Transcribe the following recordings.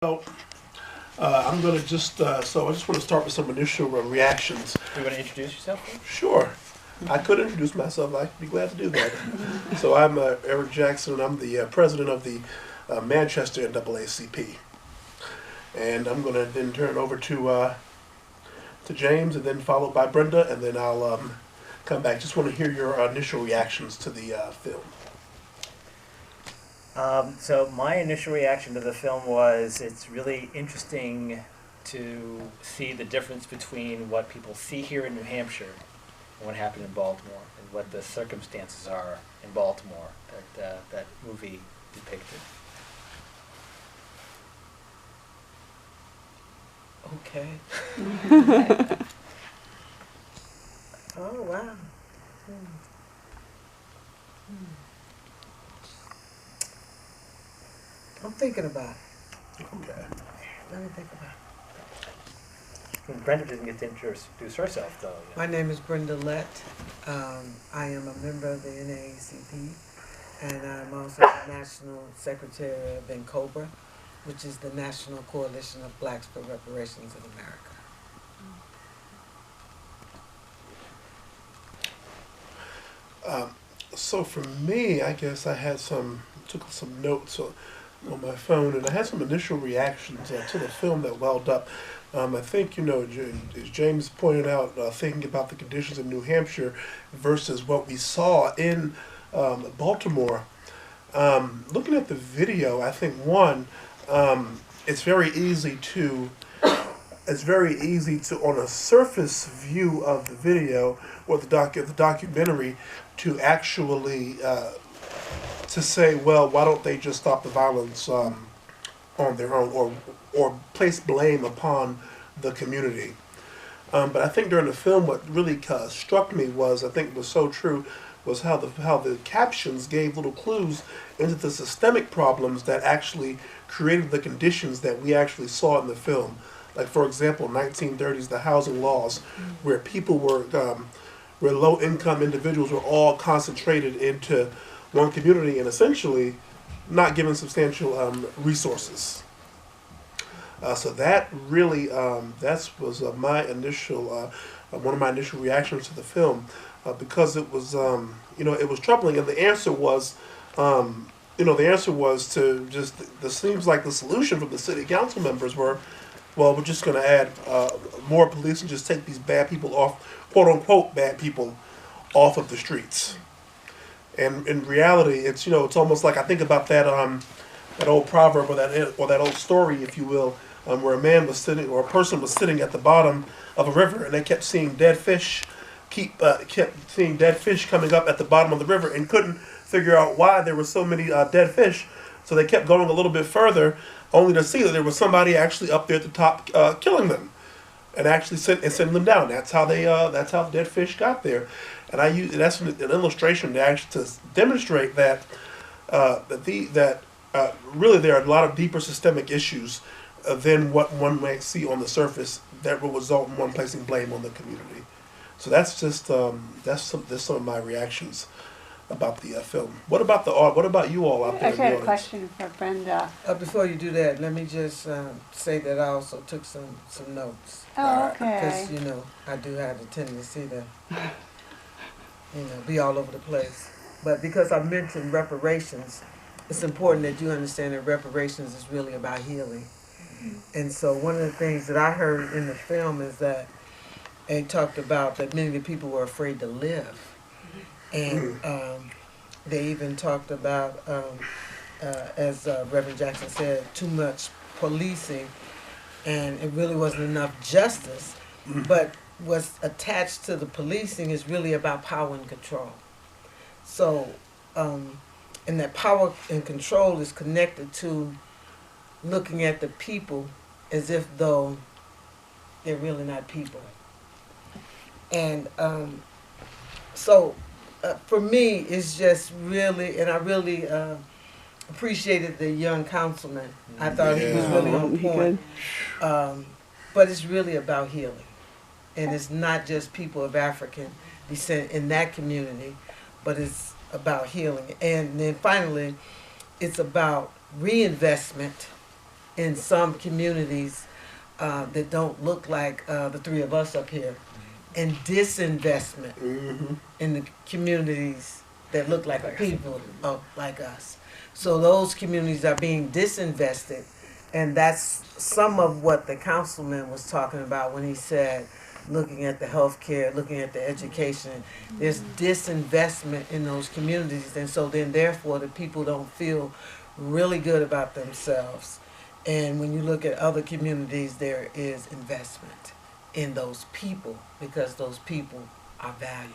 So, I'm going to so I just want to start with some initial reactions. You want to introduce yourself? Sure. I could introduce myself. I'd be glad to do that. So I'm Eric Jackson, and I'm the president of the Manchester NAACP. And I'm going to then turn it over to James, and then followed by Brenda, and then I'll come back. Just want to hear your initial reactions to the film. So my initial reaction to the film was it's really interesting to see the difference between what people see here in New Hampshire and what happened in Baltimore, and what the circumstances are in Baltimore that that movie depicted. Okay. Oh, wow. I'm thinking about it. Okay. Let me think about it. And Brenda didn't get to introduce herself, though. My name is Brenda Left. I am a member of the NAACP, and I'm also the National Secretary of NCOBRA, which is the National Coalition of Blacks for Reparations in America. So for me, I guess I had took some notes on my phone, and I had some initial reactions to the film that welled up. I think, as James pointed out, thinking about the conditions in New Hampshire versus what we saw in Baltimore. Looking at the video, I think it's very easy to on a surface view of the video or the documentary to actually to say, well, why don't they just stop the violence on their own, or place blame upon the community. But I think during the film, what really struck me was, I think was so true, was how the captions gave little clues into the systemic problems that actually created the conditions that we actually saw in the film. Like, for example, 1930s, the housing laws, where people were, where low-income individuals were all concentrated into one community and essentially not given substantial resources. So that really, that was my initial, one of my initial reactions to the film, because it was, it was troubling, and the answer was, to just, this seems like the solution from the city council members were, well, we're just going to add more police and just take these bad people off, quote unquote, bad people off of the streets. And in reality, it's almost like, I think about that old proverb or that old story, if you will, where a man was sitting, or a person was sitting at the bottom of a river, and they kept seeing dead fish, kept seeing dead fish coming up at the bottom of the river, and couldn't figure out why there were so many dead fish. So they kept going a little bit further, only to see that there was somebody actually up there at the top killing them, and actually sending them down. That's how that's how the dead fish got there. And that's an illustration to demonstrate that really there are a lot of deeper systemic issues than what one might see on the surface that will result in one placing blame on the community. So that's just that's some of my reactions about the film. What about what about you all out there? I had a question for Brenda. Before you do that, let me just say that I also took some notes. Oh, okay. Because, I do have a tendency to, be all over the place. But because I mentioned reparations, it's important that you understand that reparations is really about healing. And so one of the things that I heard in the film is that they talked about that many of the people were afraid to live. And they even talked about, as Reverend Jackson said, too much policing, and it really wasn't enough justice. But what's attached to the policing is really about power and control. So, and that power and control is connected to looking at the people as if though they're really not people. And so for me, it's just really, and I really appreciated the young councilman. I thought he was really on point. But it's really about healing. And it's not just people of African descent in that community, but it's about healing. And then finally, it's about reinvestment in some communities that don't look like the three of us up here, and disinvestment in the communities that look like the people like us. So those communities are being disinvested, and that's some of what the councilman was talking about when he said, looking at the health care, looking at the education, there's disinvestment in those communities, and so then therefore the people don't feel really good about themselves. And when you look at other communities, there is investment in those people because those people are valued.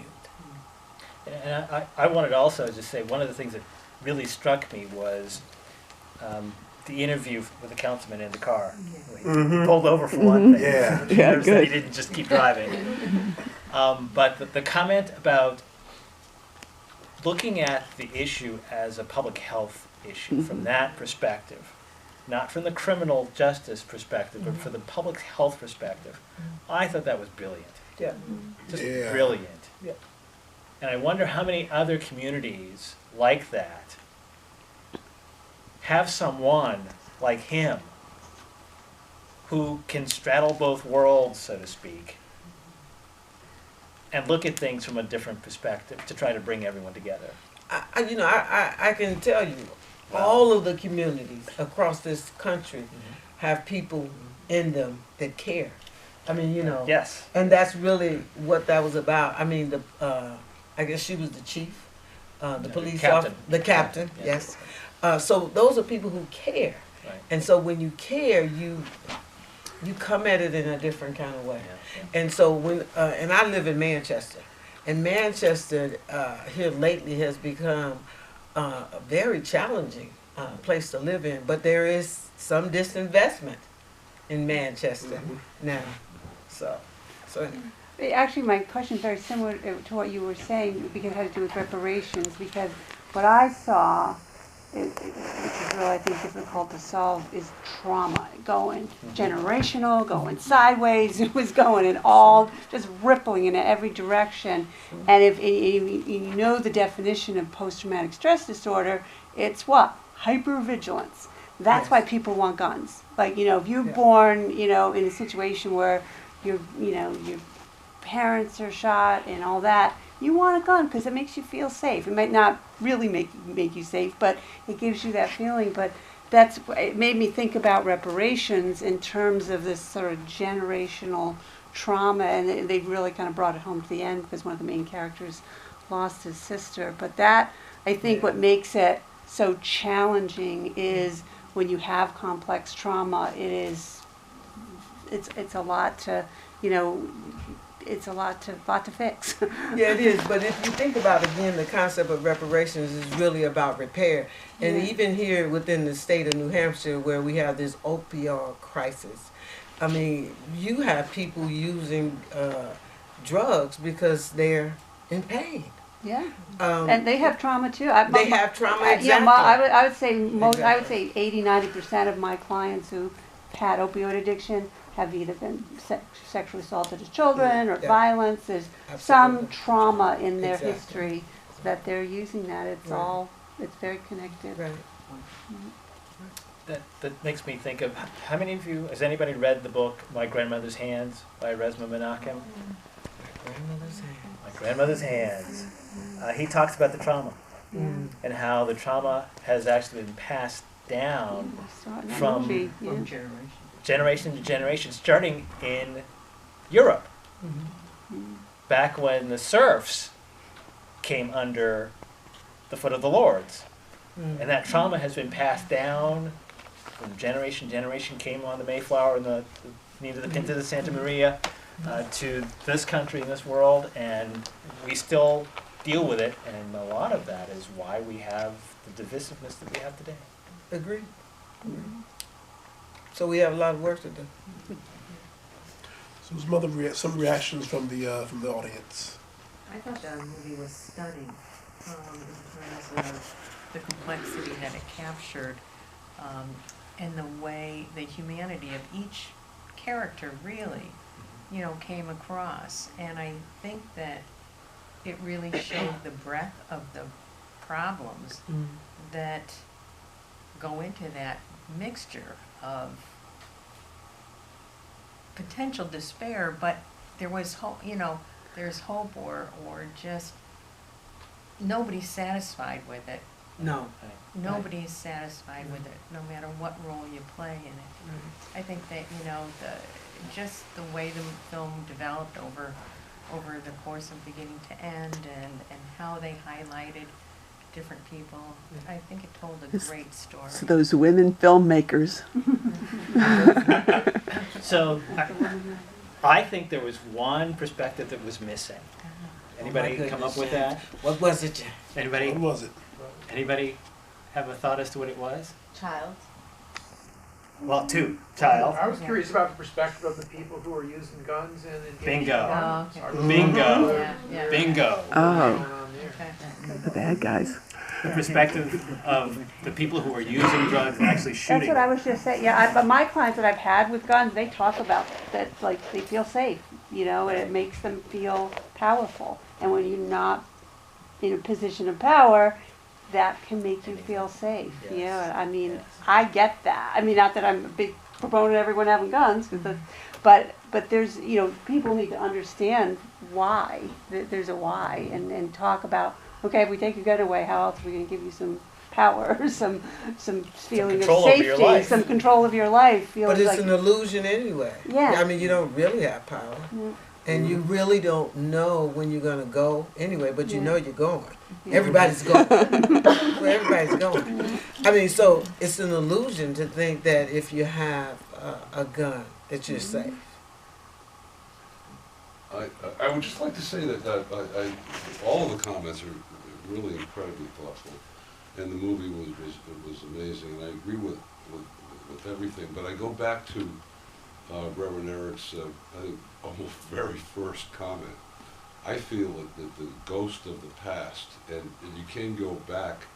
And I wanted to also just say one of the things that really struck me was the interview with the councilman in the car. He pulled over for one thing. Yeah. Noticed that he didn't just keep driving. But the comment about looking at the issue as a public health issue from that perspective, not from the criminal justice perspective, but from the public health perspective, I thought that was brilliant. Yeah. Just Yeah. brilliant. Yeah. And I wonder how many other communities like that have someone like him who can straddle both worlds, so to speak, and look at things from a different perspective to try to bring everyone together. I can tell you, all of the communities across this country have people in them that care. I mean, Yes. and that's really what that was about. I mean, I guess she was the chief, the police captain. officer, the captain, Yeah. yes. So those are people who care. Right. And so when you care, you come at it in a different kind of way. Yeah. And so and I live in Manchester, and Manchester here lately has become a very challenging place to live in. But there is some disinvestment in Manchester now. So anyway. Actually, my question is very similar to what you were saying because it had to do with reparations. Because what I saw, which is really, I think, difficult to solve, is trauma going generational, going sideways. It was going in all, just rippling in every direction. And if you know the definition of post-traumatic stress disorder, it's what? Hypervigilance. That's why people want guns. Like, if you're born, in a situation where your parents are shot and all that, you want a gun because it makes you feel safe. It might not really make you safe, but it gives you that feeling. But it made me think about reparations in terms of this sort of generational trauma, and they really kind of brought it home to the end because one of the main characters lost his sister. But that, I think, what makes it so challenging is when you have complex trauma, it's a lot to, it's a lot to fix. Yeah, it is. But if you think about, again, the concept of reparations is really about repair. And even here within the state of New Hampshire, where we have this opioid crisis, I mean, you have people using drugs because they're in pain. Yeah, and they have trauma too. They have trauma, exactly. Yeah, I would say Exactly. I would say 80-90% of my clients who had opioid addiction have either been sexually assaulted as children or violence. There's some trauma in their history that they're using that. It's very connected. Right. That makes me think of, how many of you, has anybody read the book My Grandmother's Hands by Resmaa Menakem? My Grandmother's Hands. He talks about the trauma and how the trauma has actually been passed down from generation to generation, starting in Europe. Back when the serfs came under the foot of the lords. And that trauma has been passed down from generation to generation, came on the Mayflower and the Nina the Pinta, the Santa Maria, to this country and this world, and we still deal with it, and a lot of that is why we have the divisiveness that we have today. Agreed. So we have a lot of work to do. So some reactions from the audience. I thought that movie was stunning in terms of the complexity that it captured, and the way the humanity of each character really, came across. And I think that it really showed the breadth of the problems that go into that mixture potential despair, but there was hope, there's hope, or just nobody's satisfied with it. No. Nobody's satisfied with it, no matter what role you play in it. I think that, just the way the film developed over the course of beginning to end, and how they highlighted different people, I think it told a great story. So those women filmmakers. So I think there was one perspective that was missing. Anybody come up with that? What was it? Anybody? What was it? Anybody have a thought as to what it was? Child. Well, two. Child. I was curious about the perspective of the people who are using guns and engaging Bingo. in violence. Oh, Are okay. Bingo. Yeah. Bingo. What's going Oh, on there? Okay. the bad guys. The perspective of the people who are using drugs and actually shooting. That's what I was just saying, yeah, but my clients that I've had with guns, they talk about that, like, they feel safe, and it makes them feel powerful. And when you're not in a position of power, that can make you feel safe, Yes. I mean, Yes. I get that. I mean, not that I'm a big proponent of everyone having guns, but there's, people need to understand why, there's a why, and talk about, okay, if we take your gun away, how else are we gonna give you some power, some feeling of control over your safety, life. some control of your life, feeling But it's like, an illusion anyway. Yeah. I mean, you don't really have power. Yeah. And you really don't know when you're going to go anyway, but you Yeah. know you're going. Yeah. Everybody's going. Well, everybody's going. I mean, so it's an illusion to think that if you have a gun, that you're safe. I would just like to say that all of the comments are really incredibly thoughtful, and the movie was amazing, and I agree with everything. But I go back to Reverend Eric's I think almost very first comment. I feel that the ghost of the past, and you can go back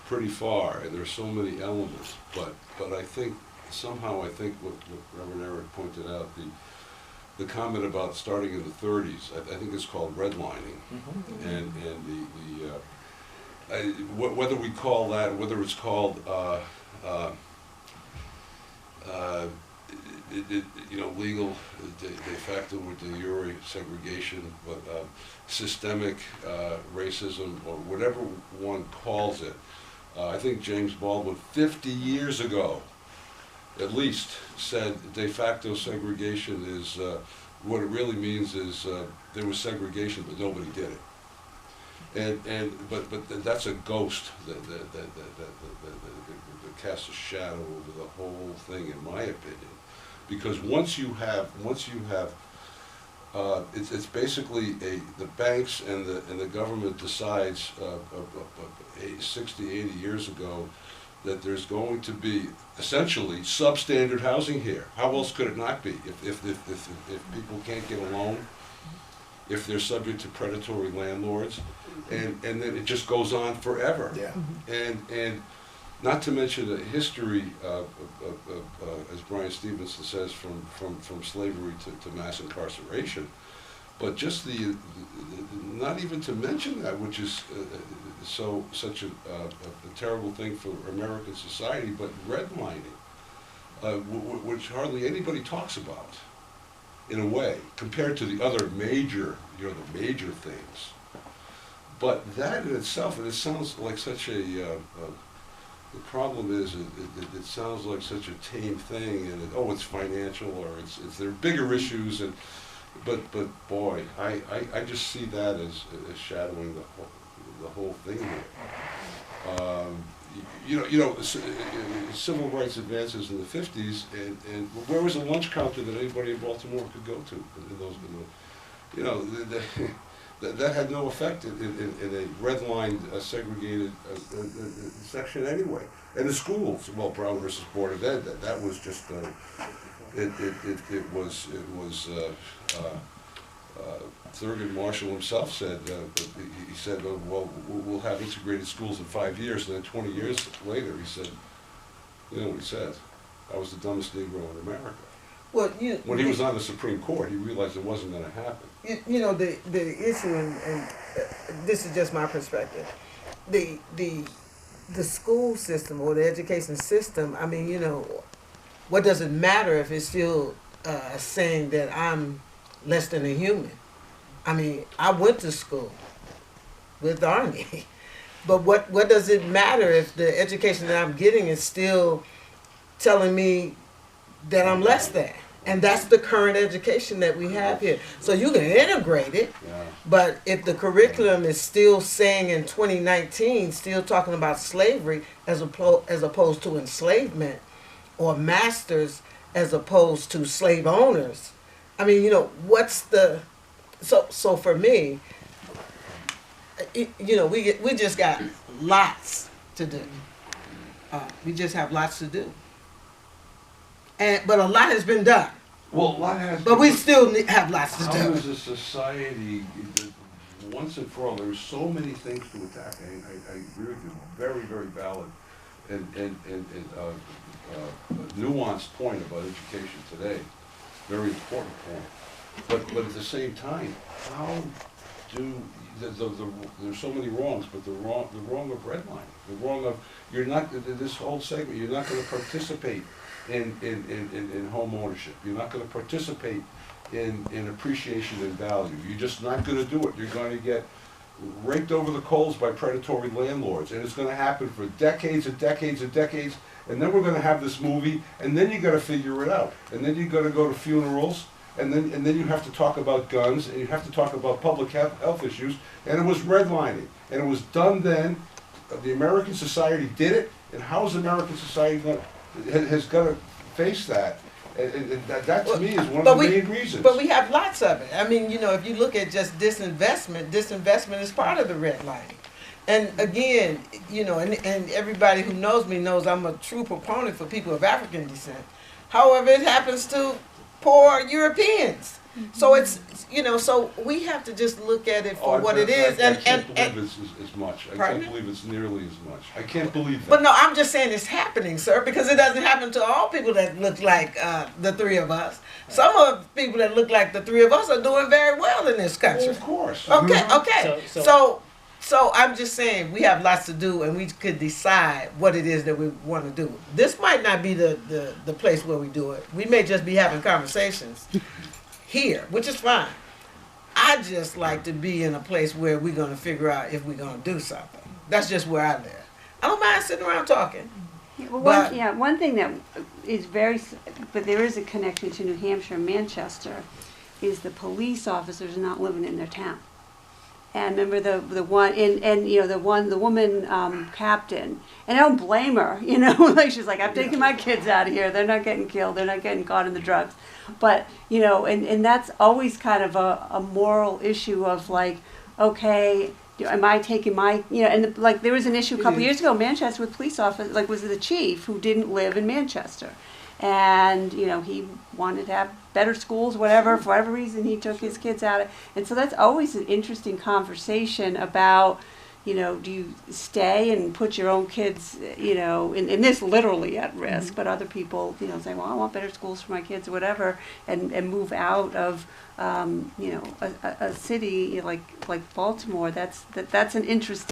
pretty far, and there's so many elements. But I think somehow what Reverend Eric pointed out, the comment about starting in the 30s, I think it's called redlining, and whether we call that, whether it's called legal de facto or de jure segregation, but systemic racism, or whatever one calls it. I think James Baldwin 50 years ago at least said de facto segregation is what it really means is there was segregation but nobody did it, but that's a ghost that casts a shadow over the whole thing, in my opinion, because once you have it's basically the banks and the government decides 60, 80 years ago that there's going to be essentially substandard housing here. How else could it not be? If people can't get a loan, if they're subject to predatory landlords, and then it just goes on forever. Yeah. And not to mention the history as Brian Stevenson says, from slavery to mass incarceration, but just not even to mention that, which is such a terrible thing for American society, but redlining, which hardly anybody talks about, in a way, compared to the other major things. But that in itself, and it sounds like such a the problem is it sounds like such a tame thing, and it's financial, or it's there are bigger issues, but boy, I just see that as shadowing the whole thing here. Civil rights advances in the 50s, and where was a lunch counter that anybody in Baltimore could go to in those? That had no effect in a redlined, segregated section anyway. And the schools, well, Brown versus Board of Ed, that was just it was Thurgood Marshall himself said, he said, well, we'll have integrated schools in 5 years, and then 20 years later he said, you know what he said? I was the dumbest Negro in America. Well, when he was on the Supreme Court, he realized it wasn't going to happen. The issue, and this is just my perspective, the school system or the education system, I mean, what does it matter if it's still saying that I'm less than a human? I mean, I went to school with the Army, but what does it matter if the education that I'm getting is still telling me that I'm less than? And that's the current education that we have here. So you can integrate it, but if the curriculum is still saying in 2019, still talking about slavery as opposed to enslavement, or masters as opposed to slave owners, I mean, you know, what's the... So for me, you know, we just got lots to do. We just have lots to do. But a lot has been done. Well, a lot has. But we still have lots to do. How is a society, once and for all, there's so many things to attack. I agree with you. Very, very valid and nuanced point about education today. Very important point. But at the same time, how do there's so many wrongs, but the wrong of redlining, the wrong of this whole segment. You're not going to participate in home ownership. You're not going to participate in appreciation and value. You're just not going to do it. You're going to get raked over the coals by predatory landlords, and it's going to happen for decades and decades and decades. And then we're going to have this movie, and then you got to figure it out. And then you got to go to funerals, and then you have to talk about guns, and you have to talk about public health issues. And it was redlining, and it was done then. The American society did it, and how is American society has got to face that? And that to me is one of the main reasons. But we have lots of it. I mean, you know, if you look at just disinvestment is part of the redlining. And again, you know, and everybody who knows me knows I'm a true proponent for people of African descent. However, it happens to poor Europeans. So it's, you know, so we have to just look at it for what it is. I can't believe it's as much. I can't believe it's nearly as much. I can't believe that. But no, I'm just saying it's happening, sir, because it doesn't happen to all people that look like the three of us. Some of the people that look like the three of us are doing very well in this country. Well, of course. Okay. So I'm just saying we have lots to do, and we could decide what it is that we want to do. This might not be the place where we do it. We may just be having conversations here, which is fine. I just like to be in a place where we're going to figure out if we're going to do something. That's just where I live. I don't mind sitting around talking. Yeah, well, one thing that is but there is a connection to New Hampshire and Manchester, is the police officers are not living in their town. And remember the one you know the woman captain, and I don't blame her, you know, like she's like, I'm taking my kids out of here. They're not getting killed. They're not getting caught in the drugs. But you know, and that's always kind of a moral issue of like, okay, am I taking my, you know, and like there was an issue a couple years ago in Manchester with police officers, like was the chief who didn't live in Manchester. And, you know, he wanted to have better schools, whatever, for whatever reason he took his kids out. And so that's always an interesting conversation about, you know, do you stay and put your own kids, you know, in this literally at risk, but other people, you know, say, well, I want better schools for my kids or whatever, and move out of, you know, a city like Baltimore. That's an interesting